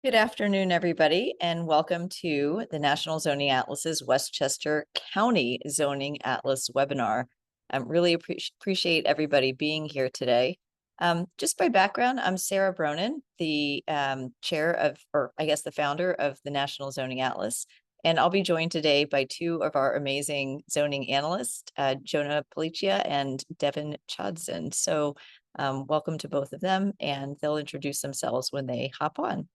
Good afternoon, everybody, and welcome to the National Zoning Atlas's Westchester County Zoning Atlas webinar. I really appreciate everybody being here today. Just by background, I'm Sarah Bronin, the chair of, or I guess the founder of the National Zoning Atlas, and I'll be joined today by two of our amazing zoning analysts, Jonah Policia and Devin Chodson. So welcome to both of them, and they'll introduce themselves when they hop on.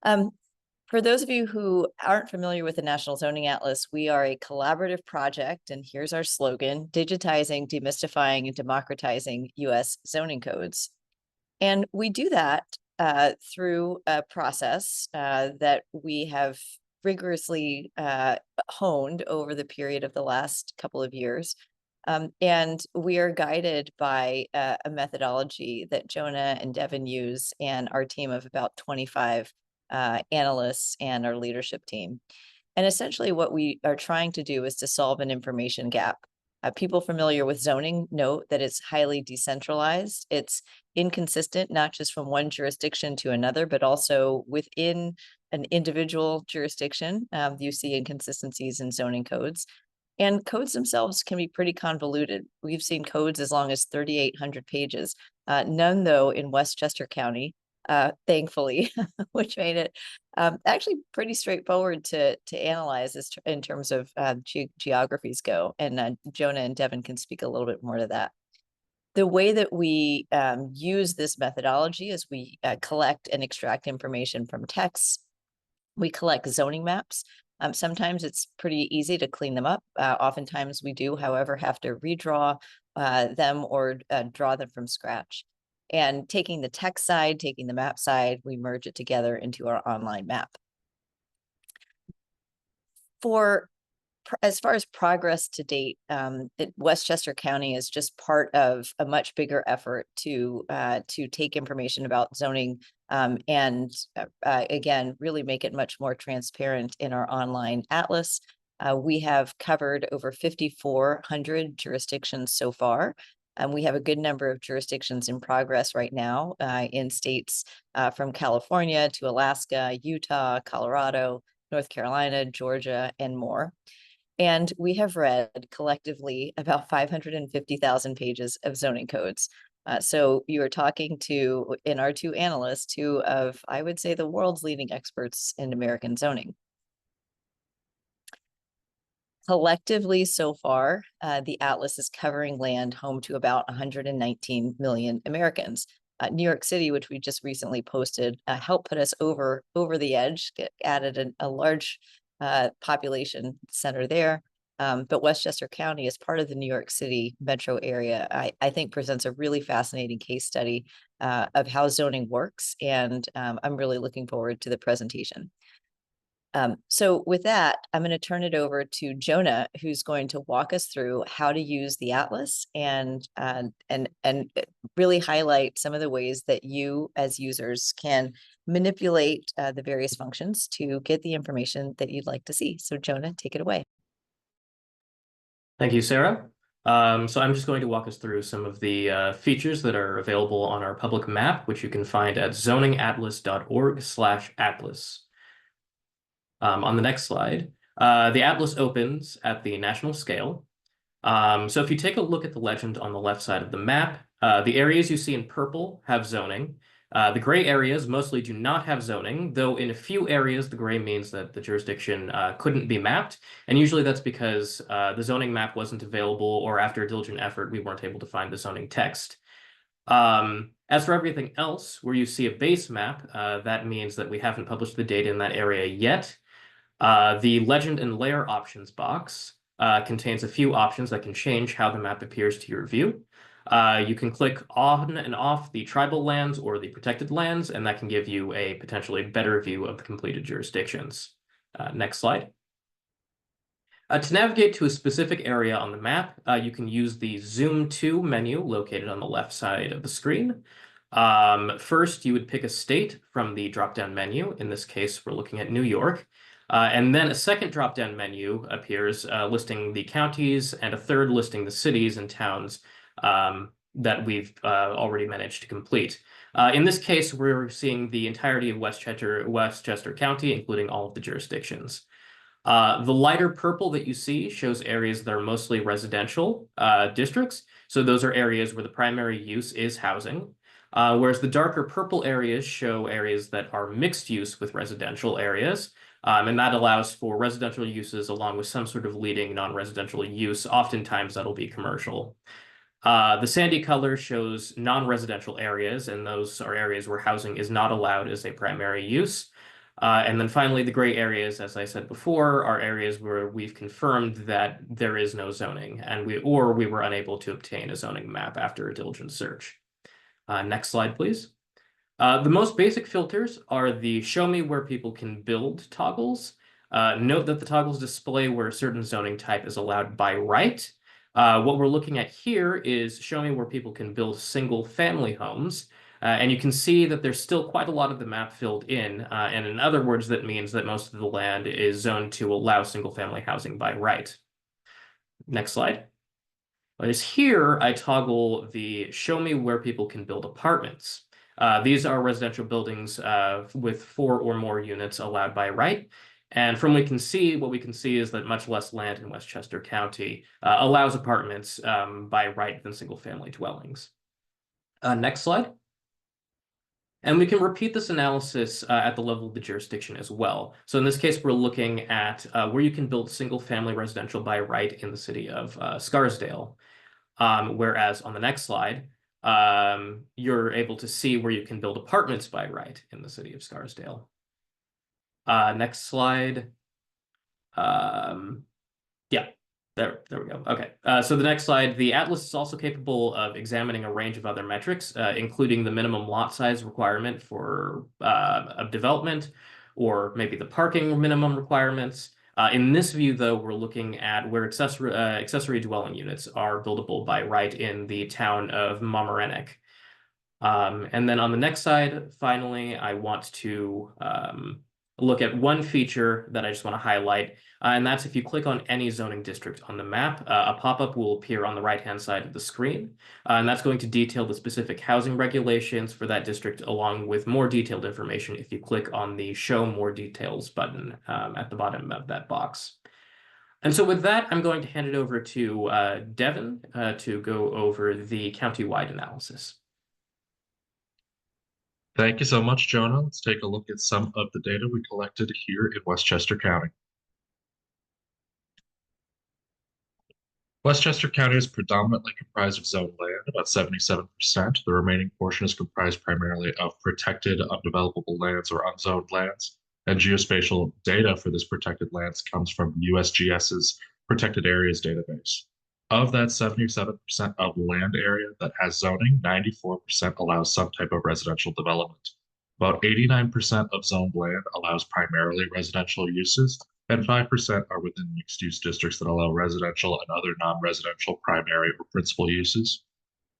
For those of you who aren't familiar with the National Zoning Atlas, we are a collaborative project, and here's our slogan: digitizing, demystifying, and democratizing U.S. zoning codes. And we do that through a process that we have rigorously honed over the period of the last couple of years. And we are guided by a methodology that Jonah and Devin use, and our team of about 25 analysts and our leadership team. And essentially what we are trying to do is to solve an information gap. People familiar with zoning note that it's highly decentralized. It's inconsistent, not just from one jurisdiction to another, but also within an individual jurisdiction. You see inconsistencies in zoning codes. And codes themselves can be pretty convoluted. We've seen codes as long as 3,800 pages. None, though, in Westchester County, thankfully, which made it actually pretty straightforward to analyze in terms of geographies go. And Jonah and Devin can speak a little bit more to that. The way that we use this methodology is we collect and extract information from texts. We collect zoning maps. Sometimes it's pretty easy to clean them up. Oftentimes we do, however, have to redraw them or draw them from scratch. And taking the text side, taking the map side, we merge it together into our online map. As far as progress to date, Westchester County is just part of a much bigger effort to take information about zoning and again, really make it much more transparent in our online atlas. We have covered over 5,400 jurisdictions so far. We have a good number of jurisdictions in progress right now in states from California to Alaska, Utah, Colorado, North Carolina, Georgia, and more. And we have read collectively about 550,000 pages of zoning codes. So you are talking to, in our two analysts, two of, I would say, the world's leading experts in American zoning. Collectively, so far, the Atlas is covering land home to about 119 million Americans. New York City, which we just recently posted, helped put us over the edge, added a large population center there. But Westchester County, as part of the New York City metro area, I think presents a really fascinating case study of how zoning works. And I'm really looking forward to the presentation. So with that, I'm going to turn it over to Jonah, who's going to walk us through how to use the Atlas and really highlight some of the ways that you as users can manipulate the various functions to get the information that you'd like to see. So Jonah, take it away. Thank you, Sarah. So I'm just going to walk us through some of the features that are available on our public map, which you can find at zoningatlas.org/atlas. On the next slide, the atlas opens at the national scale. So if you take a look at the legend on the left side of the map, the areas you see in purple have zoning. The gray areas mostly do not have zoning, though in a few areas the gray means that the jurisdiction couldn't be mapped. And usually that's because the zoning map wasn't available, or after a diligent effort, we weren't able to find the zoning text. As for everything else, where you see a base map, that means that we haven't published the data in that area yet. The legend and layer options box contains a few options that can change how the map appears to your view. You can click on and off the tribal lands or the protected lands, and that can give you a potentially better view of the completed jurisdictions. Next slide. To navigate to a specific area on the map, you can use the Zoom to menu located on the left side of the screen. First, you would pick a state from the drop-down menu. In this case, we're looking at New York. And then a second drop-down menu appears listing the counties, and a third listing the cities and towns that we've already managed to complete. In this case, we're seeing the entirety of Westchester County, including all of the jurisdictions. The lighter purple that you see shows areas that are mostly residential districts. So those are areas where the primary use is housing. Whereas the darker purple areas show areas that are mixed use with residential areas. And that allows for residential uses along with some sort of leading non-residential use. Oftentimes that'll be commercial. The sandy color shows non-residential areas, and those are areas where housing is not allowed as a primary use. And then finally, the gray areas, as I said before, are areas where we've confirmed that there is no zoning, and we were unable to obtain a zoning map after a diligent search. Next slide, please. The most basic filters are the show me where people can build toggles. Note that the toggles display where a certain zoning type is allowed by right. What we're looking at here is show me where people can build single family homes. And you can see that there's still quite a lot of the map filled in. And in other words, that means that most of the land is zoned to allow single family housing by right. Next slide. Whereas here, I toggle the show me where people can build apartments. These are residential buildings with 4 or more units allowed by right. And from what we can see is that much less land in Westchester County allows apartments by right than single family dwellings. Next slide. And we can repeat this analysis at the level of the jurisdiction as well. So in this case, we're looking at where you can build single family residential by right in the city of Scarsdale. Whereas on the next slide, you're able to see where you can build apartments by right in the city of Scarsdale. Next slide. Yeah, there we go. Okay, so the next slide, the atlas is also capable of examining a range of other metrics, including the minimum lot size requirement for a development, or maybe the parking minimum requirements. In this view, though, we're looking at where accessory dwelling units are buildable by right in the town of Mamaroneck. And then on the next side, finally, I want to look at one feature that I just want to highlight, and that's if you click on any zoning district on the map, a pop-up will appear on the right-hand side of the screen, and that's going to detail the specific housing regulations for that district, along with more detailed information if you click on the Show More Details button at the bottom of that box. And so with that, I'm going to hand it over to Devin to go over the county-wide analysis. Thank you so much, Jonah. Let's take a look at some of the data we collected here in Westchester County. Westchester County is predominantly comprised of zoned land, about 77%. The remaining portion is comprised primarily of protected undevelopable lands or unzoned lands. And geospatial data for this protected lands comes from USGS's Protected Areas database. Of that 77% of land area that has zoning, 94% allows some type of residential development. About 89% of zoned land allows primarily residential uses, and 5% are within mixed-use districts that allow residential and other non-residential primary or principal uses.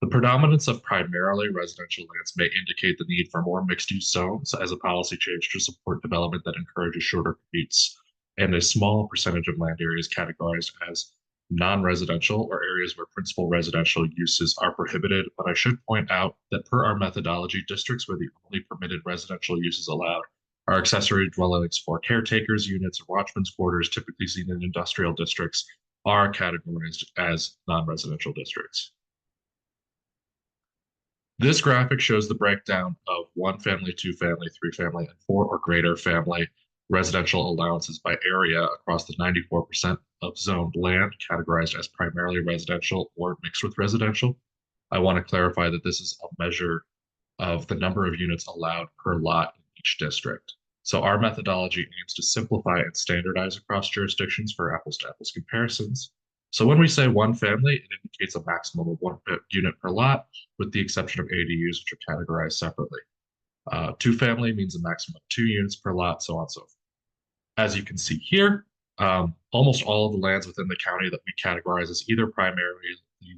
The predominance of primarily residential lands may indicate the need for more mixed-use zones as a policy change to support development that encourages shorter commutes, and a small percentage of land areas categorized as non-residential or areas where principal residential uses are prohibited. But I should point out that per our methodology, districts where the only permitted residential uses allowed are accessory dwellings for caretakers units or watchmen's quarters, typically seen in industrial districts, are categorized as non-residential districts. This graphic shows the breakdown of 1 family, 2 family, 3 family, and 4 or greater family residential allowances by area across the 94% of zoned land categorized as primarily residential or mixed with residential. I want to clarify that this is a measure of the number of units allowed per lot in each district. So our methodology aims to simplify and standardize across jurisdictions for apples to apples comparisons. So when we say 1 family, it indicates a maximum of 1 unit per lot, with the exception of ADUs, which are categorized separately. 2 family means a maximum of 2 units per lot, so on and so forth. As you can see here, almost all of the lands within the county that we categorize as either primarily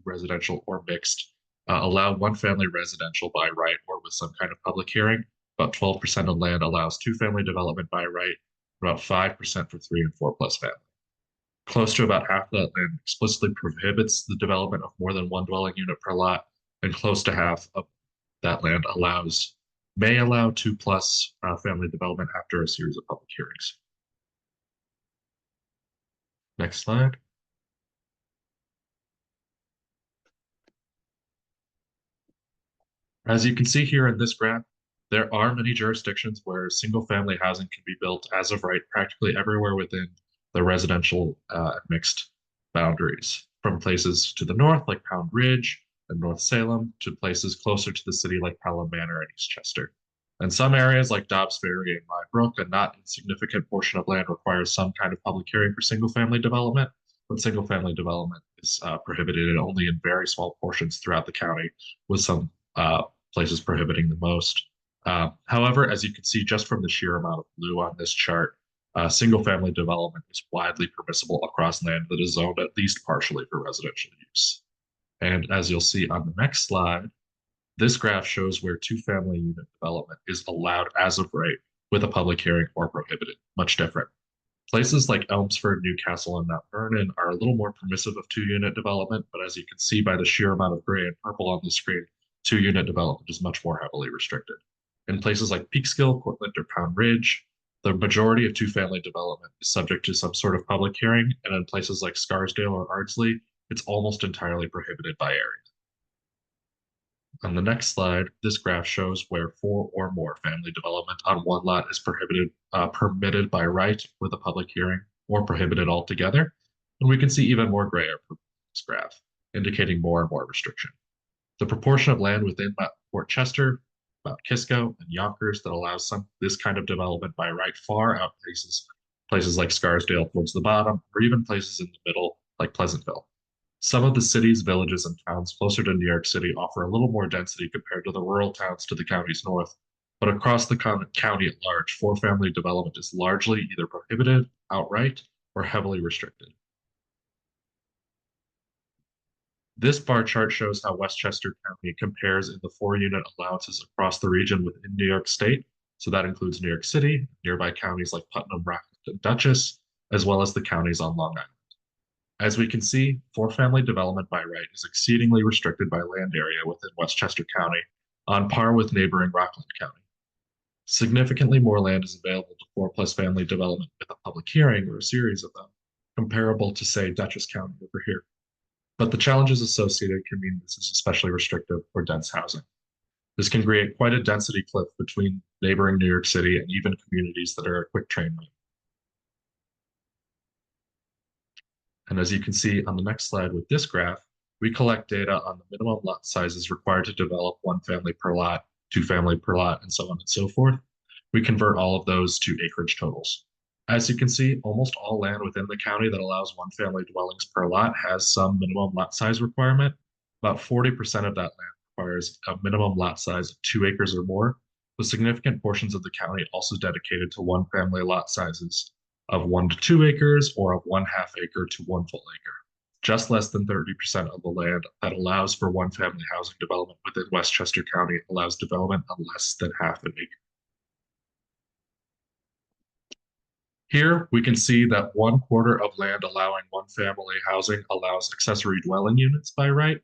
residential or mixed allow 1 family residential by right or with some kind of public hearing. About 12% of land allows 2 family development by right, about 5% for 3 and 4 plus family. Close to about half of that land explicitly prohibits the development of more than 1 dwelling unit per lot, and close to half of that land may allow 2+ family development after a series of public hearings. Next slide. As you can see here in this graph, there are many jurisdictions where single-family housing can be built as of right practically everywhere within the residential mixed boundaries, from places to the north like Pound Ridge and North Salem to places closer to the city like Pelham Manor and Eastchester. And some areas like Dobbs Ferry and Rye Brook, a not insignificant portion of land requires some kind of public hearing for single-family development, but single-family development is prohibited only in very small portions throughout the county, with some places prohibiting the most. However, as you can see just from the sheer amount of blue on this chart, single-family development is widely permissible across land that is zoned at least partially for residential use. And as you'll see on the next slide, this graph shows where two-family unit development is allowed as of right with a public hearing or prohibited, much different. Places like Elmsford, Newcastle, and Mount Vernon are a little more permissive of two-unit development, but as you can see by the sheer amount of gray and purple on the screen, two-unit development is much more heavily restricted. In places like Peekskill, Cortland, or Pound Ridge, the majority of two-family development is subject to some sort of public hearing, and in places like Scarsdale or Ardsley, it's almost entirely prohibited by area. On the next slide, this graph shows where 4 or more family development on one lot is permitted by right with a public hearing or prohibited altogether. And we can see even more gray in this graph, indicating more and more restriction. The proportion of land within Fort Chester, Mount Kisco, and Yonkers that allows this kind of development by right far outpaces places like Scarsdale towards the bottom, or even places in the middle like Pleasantville. Some of the cities, villages, and towns closer to New York City offer a little more density compared to the rural towns to the county's north, but across the county at large, 4-family development is largely either prohibited outright or heavily restricted. This bar chart shows how Westchester County compares in the 4-unit allowances across the region within New York State. So that includes New York City, nearby counties like Putnam, Rockland, and Dutchess, as well as the counties on Long Island. As we can see, 4-family development by right is exceedingly restricted by land area within Westchester County, on par with neighboring Rockland County. Significantly more land is available to 4+ family development with a public hearing or a series of them, comparable to, say, Dutchess County over here. But the challenges associated can mean this is especially restrictive for dense housing. This can create quite a density cliff between neighboring New York City and even communities that are a quick train ride. And as you can see on the next slide with this graph, we collect data on the minimum lot sizes required to develop 1 family per lot, 2 family per lot, and so on and so forth. We convert all of those to acreage totals. As you can see, almost all land within the county that allows 1 family dwellings per lot has some minimum lot size requirement. About 40% of that land requires a minimum lot size of 2 acres or more, with significant portions of the county also dedicated to 1 family lot sizes of 1 to 2 acres or of 1/2 acre to 1 full acre. Just less than 30% of the land that allows for 1 family housing development within Westchester County allows development on less than 1/2 an acre. Here we can see that 1/4 of land allowing 1 family housing allows accessory dwelling units by right.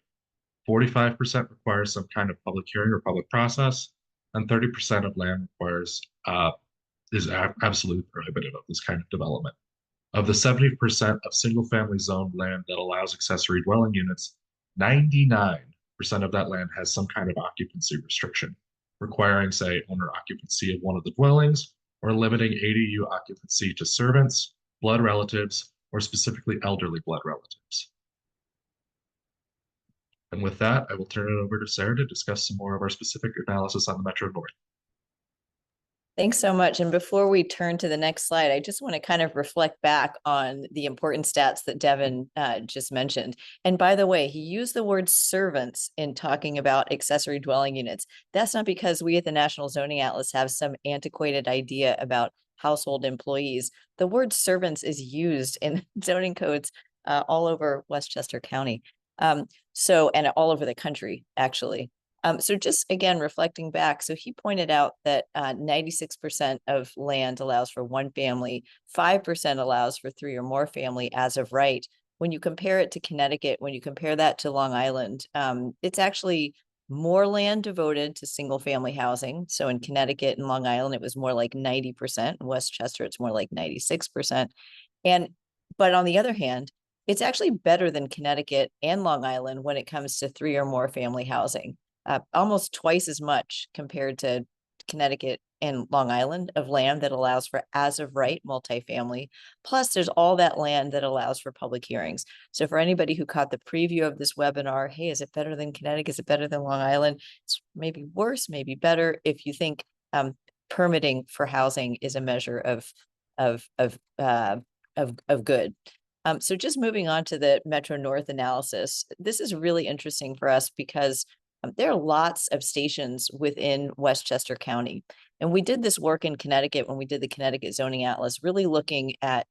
45% requires some kind of public hearing or public process, and 30% of land is absolutely prohibitive of this kind of development. Of the 70% of single-family zoned land that allows accessory dwelling units, 99% of that land has some kind of occupancy restriction, requiring, say, owner occupancy of one of the dwellings, or limiting ADU occupancy to servants, blood relatives, or specifically elderly blood relatives. And with that, I will turn it over to Sarah to discuss some more of our specific analysis on the Metro North. Thanks so much. And before we turn to the next slide, I just want to kind of reflect back on the important stats that Devin just mentioned. And by the way, he used the word servants in talking about accessory dwelling units. That's not because we at the National Zoning Atlas have some antiquated idea about household employees. The word servants is used in zoning codes all over Westchester County. And all over the country, actually. So just again, reflecting back, so he pointed out that 96% of land allows for 1 family, 5% allows for 3 or more family as of right. When you compare it to Connecticut, when you compare that to Long Island, it's actually more land devoted to single family housing. So in Connecticut and Long Island, it was more like 90%. In Westchester, it's more like 96%. But on the other hand, it's actually better than Connecticut and Long Island when it comes to 3 or more family housing, almost twice as much compared to Connecticut and Long Island of land that allows for as of right multifamily. Plus, there's all that land that allows for public hearings. So for anybody who caught the preview of this webinar, hey, is it better than Connecticut? Is it better than Long Island? It's maybe worse, maybe better if you think permitting for housing is a measure of good. So just moving on to the Metro North analysis, this is really interesting for us because there are lots of stations within Westchester County. And we did this work in Connecticut when we did the Connecticut Zoning Atlas, really looking at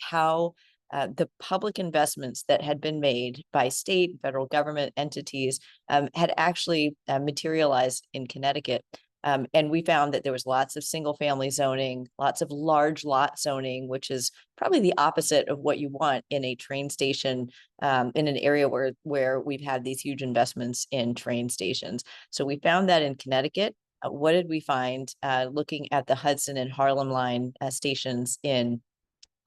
how the public investments that had been made by state and federal government entities had actually materialized in Connecticut. And we found that there was lots of single family zoning, lots of large lot zoning, which is probably the opposite of what you want in a train station in an area where we've had these huge investments in train stations. So we found that in Connecticut. What did we find looking at the Hudson and Harlem line stations in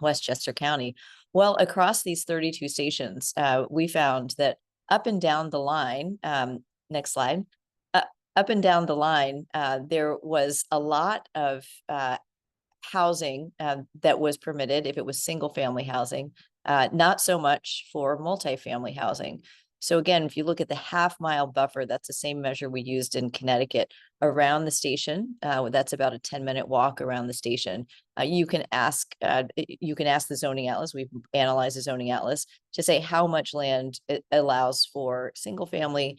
Westchester County? Well, across these 32 stations, we found that up and down the line, next slide, up and down the line, there was a lot of housing that was permitted if it was single family housing, not so much for multifamily housing. So again, if you look at the half-mile buffer, that's the same measure we used in Connecticut around the station. That's about a 10-minute walk around the station. You can ask the zoning atlas. We've analyzed the zoning atlas to say how much land it allows for single family,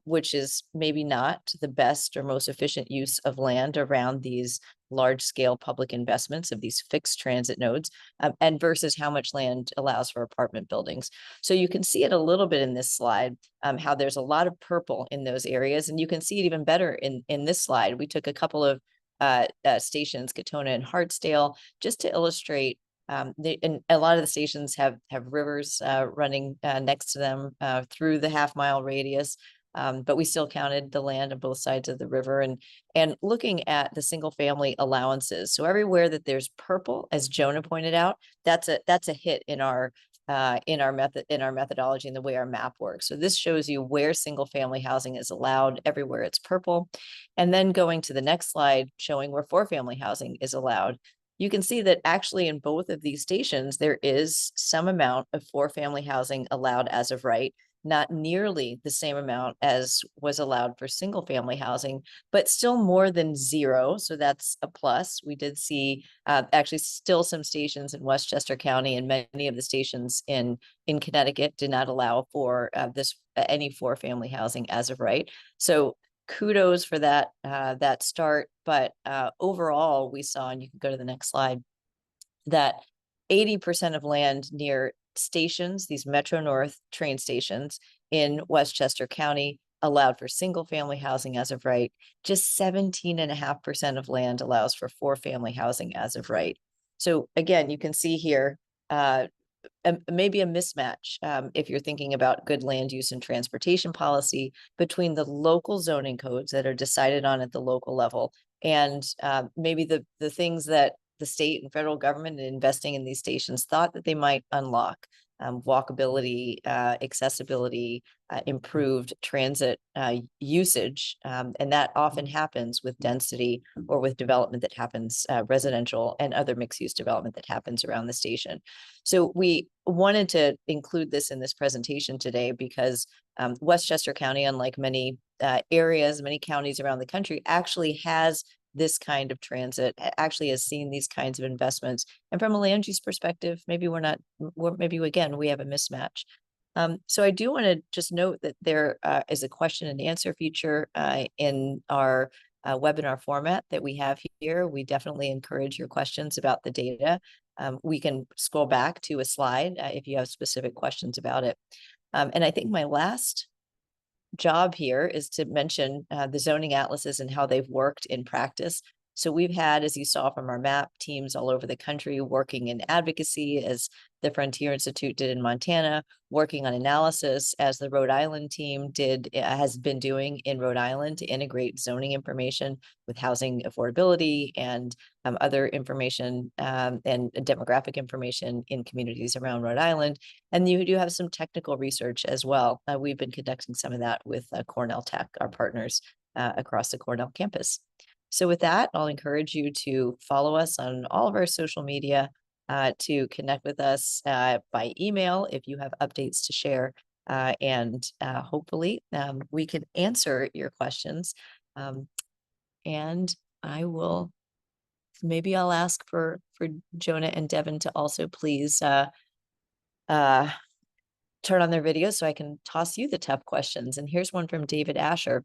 which is maybe not the best or most efficient use of land around these large-scale public investments of these fixed transit nodes, and versus how much land allows for apartment buildings. So you can see it a little bit in this slide, how there's a lot of purple in those areas, and you can see it even better in this slide. We took a couple of stations, Katona and Hartsdale, just to illustrate. And a lot of the stations have rivers running next to them through the half-mile radius. But we still counted the land on both sides of the river and looking at the single family allowances. So everywhere that there's purple, as Jonah pointed out, that's a hit in our methodology and the way our map works. So this shows you where single family housing is allowed, everywhere it's purple. And then going to the next slide, showing where 4-family housing is allowed. You can see that actually in both of these stations, there is some amount of 4-family housing allowed as of right. Not nearly the same amount as was allowed for single family housing, but still more than 0. So that's a plus. We did see actually still some stations in Westchester County, and many of the stations in Connecticut did not allow for any 4-family housing as of right. So kudos for that start. But overall, we saw, and you can go to the next slide, that 80% of land near stations, these Metro North train stations in Westchester County, allowed for single family housing as of right. Just 17.5% of land allows for 4-family housing as of right. So again, you can see here maybe a mismatch if you're thinking about good land use and transportation policy between the local zoning codes that are decided on at the local level and maybe the things that the state and federal government investing in these stations thought that they might unlock. Walkability, accessibility, improved transit usage. And that often happens with density or with development that happens, residential and other mixed use development that happens around the station. So we wanted to include this in this presentation today because Westchester County, unlike many areas, many counties around the country, actually has this kind of transit, actually has seen these kinds of investments. And from a land use perspective, maybe maybe again, we have a mismatch. So I do want to just note that there is a question and answer feature in our webinar format that we have here. We definitely encourage your questions about the data. We can scroll back to a slide if you have specific questions about it. And I think my last job here is to mention the zoning atlases and how they've worked in practice. So we've had, as you saw from our map, teams all over the country working in advocacy, as the Frontier Institute did in Montana, working on analysis, as the Rhode Island team has been doing in Rhode Island, to integrate zoning information with housing affordability and other information and demographic information in communities around Rhode Island. And you do have some technical research as well. We've been conducting some of that with Cornell Tech, our partners across the Cornell campus. So with that, I'll encourage you to follow us on all of our social media, to connect with us by email if you have updates to share, and hopefully we can answer your questions. And maybe I'll ask for Jonah and Devin to also please turn on their video so I can toss you the tough questions. And here's one from David Asher.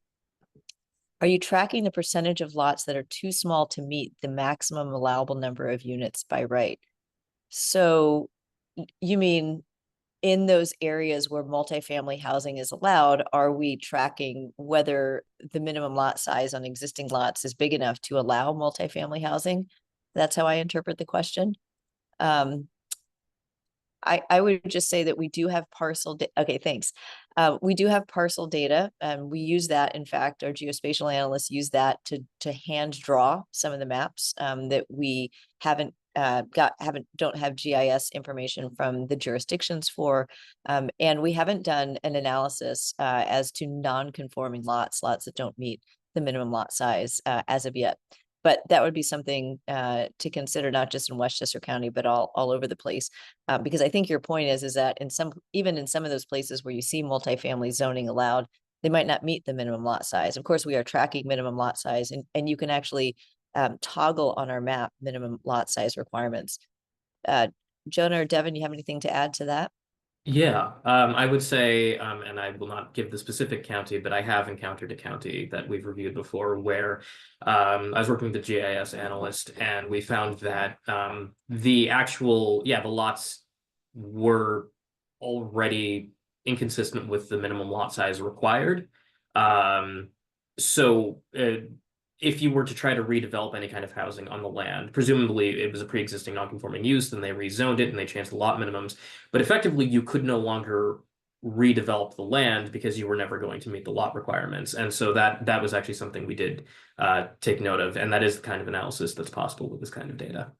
Are you tracking the percentage of lots that are too small to meet the maximum allowable number of units by right? So you mean in those areas where multifamily housing is allowed, are we tracking whether the minimum lot size on existing lots is big enough to allow multifamily housing? That's how I interpret the question. I would just say that we do have parcel. Okay, thanks. We do have parcel data, and we use that. In fact, our geospatial analysts use that to hand draw some of the maps that we don't have GIS information from the jurisdictions for, and we haven't done an analysis as to non-conforming lots that don't meet the minimum lot size as of yet. But that would be something to consider, not just in Westchester County, but all over the place. Because I think your point is that even in some of those places where you see multifamily zoning allowed, they might not meet the minimum lot size. Of course, we are tracking minimum lot size, and you can actually toggle on our map minimum lot size requirements. Jonah or Devin, you have anything to add to that? Yeah, I would say, and I will not give the specific county, but I have encountered a county that we've reviewed before where I was working with the GIS analyst, and we found that the lots were already inconsistent with the minimum lot size required. So if you were to try to redevelop any kind of housing on the land, presumably it was a pre-existing non-conforming use, then they rezoned it and they changed the lot minimums. But effectively, you could no longer redevelop the land because you were never going to meet the lot requirements. And so that was actually something we did take note of. And that is the kind of analysis that's possible with this kind of data.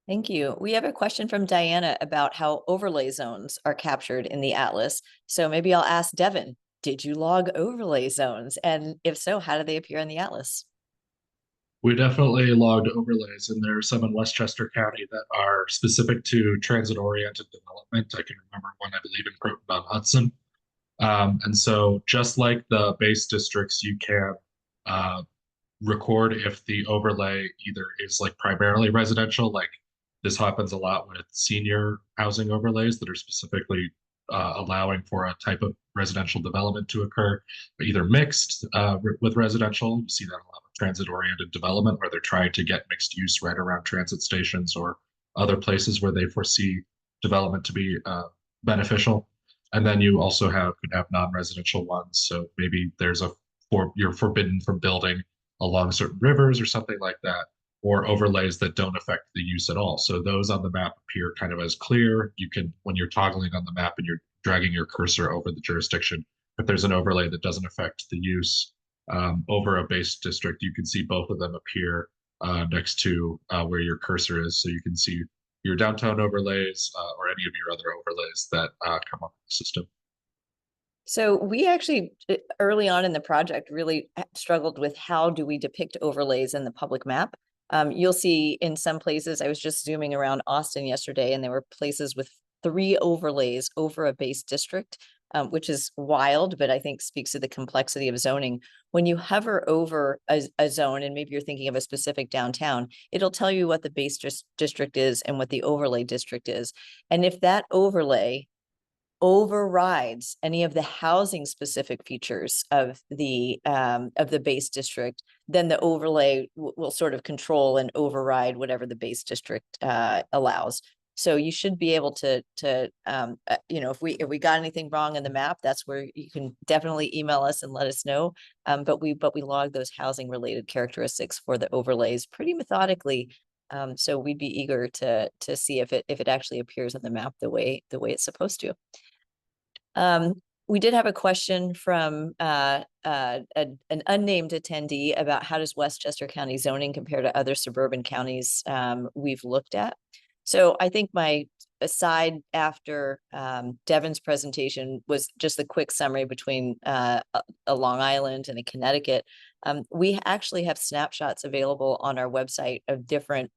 Thank you. We have a question from Diana about how overlay zones are captured in the atlas. So maybe I'll ask Devin, did you log overlay zones? And if so, how do they appear in the atlas? We definitely logged overlays, and there are some in Westchester County that are specific to transit-oriented development. I can remember one, I believe, in Croton-on-Hudson. And so just like the base districts, you can record if the overlay either is like primarily residential, like this happens a lot with senior housing overlays that are specifically allowing for a type of residential development to occur, either mixed with residential. You see that a lot with transit-oriented development where they're trying to get mixed use right around transit stations or other places where they foresee development to be beneficial. And then you also could have non-residential ones. So maybe you're forbidden from building along certain rivers or something like that, or overlays that don't affect the use at all. So those on the map appear kind of as clear. You can, when you're toggling on the map and you're dragging your cursor over the jurisdiction, if there's an overlay that doesn't affect the use over a base district, you can see both of them appear next to where your cursor is. So you can see your downtown overlays or any of your other overlays that come up in the system. So we actually, early on in the project, really struggled with how do we depict overlays in the public map. You'll see in some places, I was just zooming around Austin yesterday, and there were places with 3 overlays over a base district, which is wild, but I think speaks to the complexity of zoning. When you hover over a zone, and maybe you're thinking of a specific downtown, it'll tell you what the base district is and what the overlay district is. And if that overlay overrides any of the housing specific features of the base district, then the overlay will sort of control and override whatever the base district allows. So you should be able to you know, if we got anything wrong in the map, that's where you can definitely email us and let us know. But we log those housing related characteristics for the overlays pretty methodically. So we'd be eager to see if it actually appears on the map the way it's supposed to. We did have a question from an unnamed attendee about how does Westchester County zoning compare to other suburban counties we've looked at. So I think my aside after Devin's presentation was just the quick summary between a Long Island and a Connecticut. We actually have snapshots available on our website of different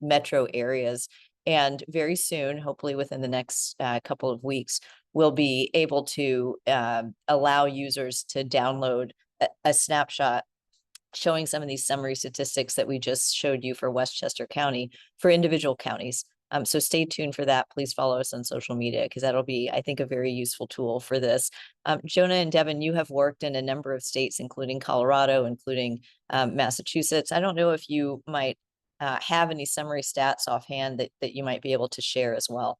metro areas. And very soon, hopefully within the next couple of weeks, we'll be able to allow users to download a snapshot showing some of these summary statistics that we just showed you for Westchester County for individual counties. So stay tuned for that. Please follow us on social media because that'll be, I think, a very useful tool for this. Jonah and Devin, you have worked in a number of states, including Colorado, including Massachusetts. I don't know if you might have any summary stats offhand that you might be able to share as well.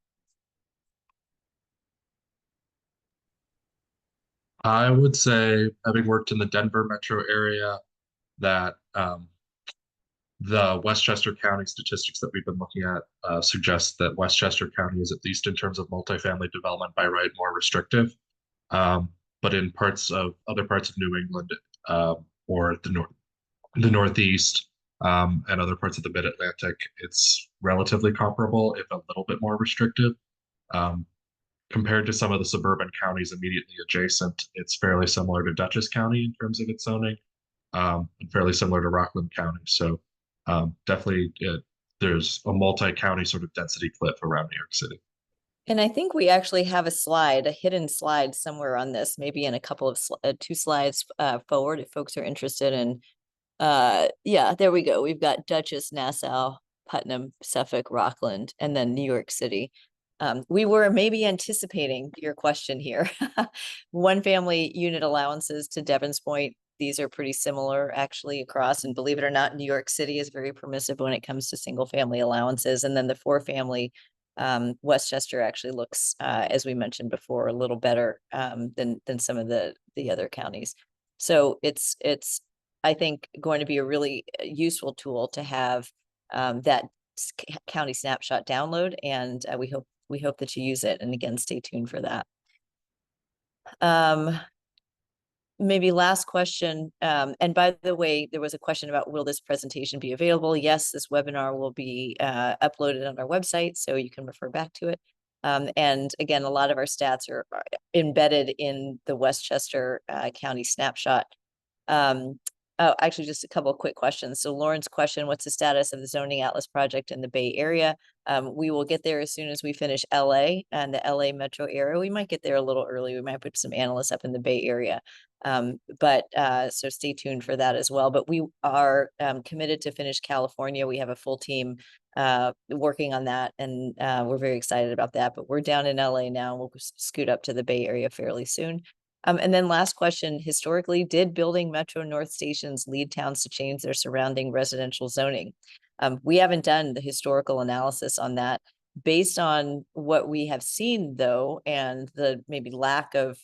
I would say, having worked in the Denver metro area, that the Westchester County statistics that we've been looking at suggest that Westchester County is, at least in terms of multifamily development by right, more restrictive. But in other parts of New England or the Northeast and other parts of the Mid-Atlantic, it's relatively comparable, if a little bit more restrictive. Compared to some of the suburban counties immediately adjacent, it's fairly similar to Dutchess County in terms of its zoning, and fairly similar to Rockland County. So definitely there's a multi-county sort of density cliff around New York City. And I think we actually have a hidden slide somewhere on this, maybe in a couple of two slides forward if folks are interested in. Yeah, there we go. We've got Dutchess, Nassau, Putnam, Suffolk, Rockland, and then New York City. We were maybe anticipating your question here. One family unit allowances, to Devin's point, these are pretty similar actually across, and believe it or not, New York City is very permissive when it comes to single family allowances. And then the 4-family Westchester actually looks, as we mentioned before, a little better than some of the other counties. So it's I think going to be a really useful tool to have that county snapshot download, and we hope that you use it. And again, stay tuned for that. Maybe last question. And by the way, there was a question about, will this presentation be available? Yes, this webinar will be uploaded on our website, so you can refer back to it. And again, a lot of our stats are embedded in the Westchester County snapshot. Oh, actually, just a couple of quick questions. So Lauren's question, what's the status of the zoning atlas project in the Bay Area? We will get there as soon as we finish LA and the LA metro area. We might get there a little early. We might put some analysts up in the Bay Area. So stay tuned for that as well. But we are committed to finish California. We have a full team working on that, and we're very excited about that. But we're down in LA now. We'll scoot up to the Bay Area fairly soon. And then last question, historically, did building Metro North stations lead towns to change their surrounding residential zoning? We haven't done the historical analysis on that. Based on what we have seen, though, and the maybe lack of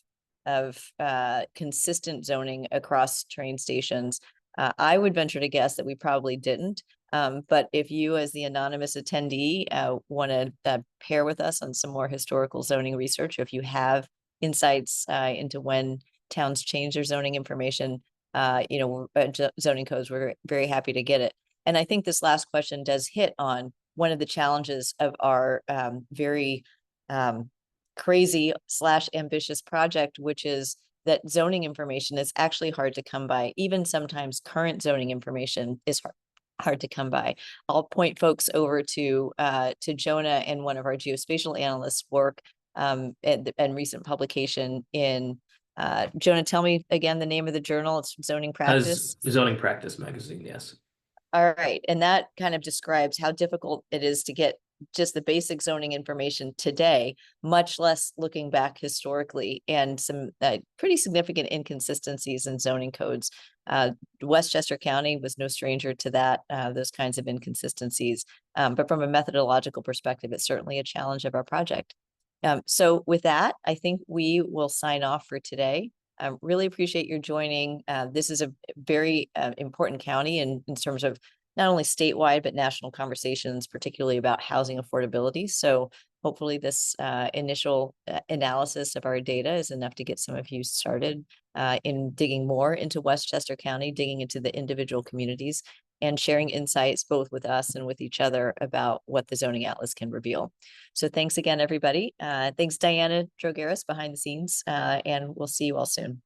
consistent zoning across train stations, I would venture to guess that we probably didn't. But if you, as the anonymous attendee, want to pair with us on some more historical zoning research, or if you have insights into when towns change their zoning information, zoning codes, we're very happy to get it. And I think this last question does hit on one of the challenges of our very crazy / ambitious project, which is that zoning information is actually hard to come by. Even sometimes current zoning information is hard to come by. I'll point folks over to Jonah and one of our geospatial analysts' work and recent publication in Jonah, tell me again the name of the journal. It's Zoning Practice. Zoning Practice magazine, yes. All right. And that kind of describes how difficult it is to get just the basic zoning information today, much less looking back historically, and some pretty significant inconsistencies in zoning codes. Westchester County was no stranger to that, those kinds of inconsistencies. But from a methodological perspective, it's certainly a challenge of our project. So with that, I think we will sign off for today. Really appreciate your joining. This is a very important county in terms of not only statewide, but national conversations, particularly about housing affordability. So hopefully this initial analysis of our data is enough to get some of you started in digging more into Westchester County, digging into the individual communities, and sharing insights both with us and with each other about what the zoning atlas can reveal. So thanks again, everybody. Thanks, Diana Drogaris behind the scenes, and we'll see you all soon.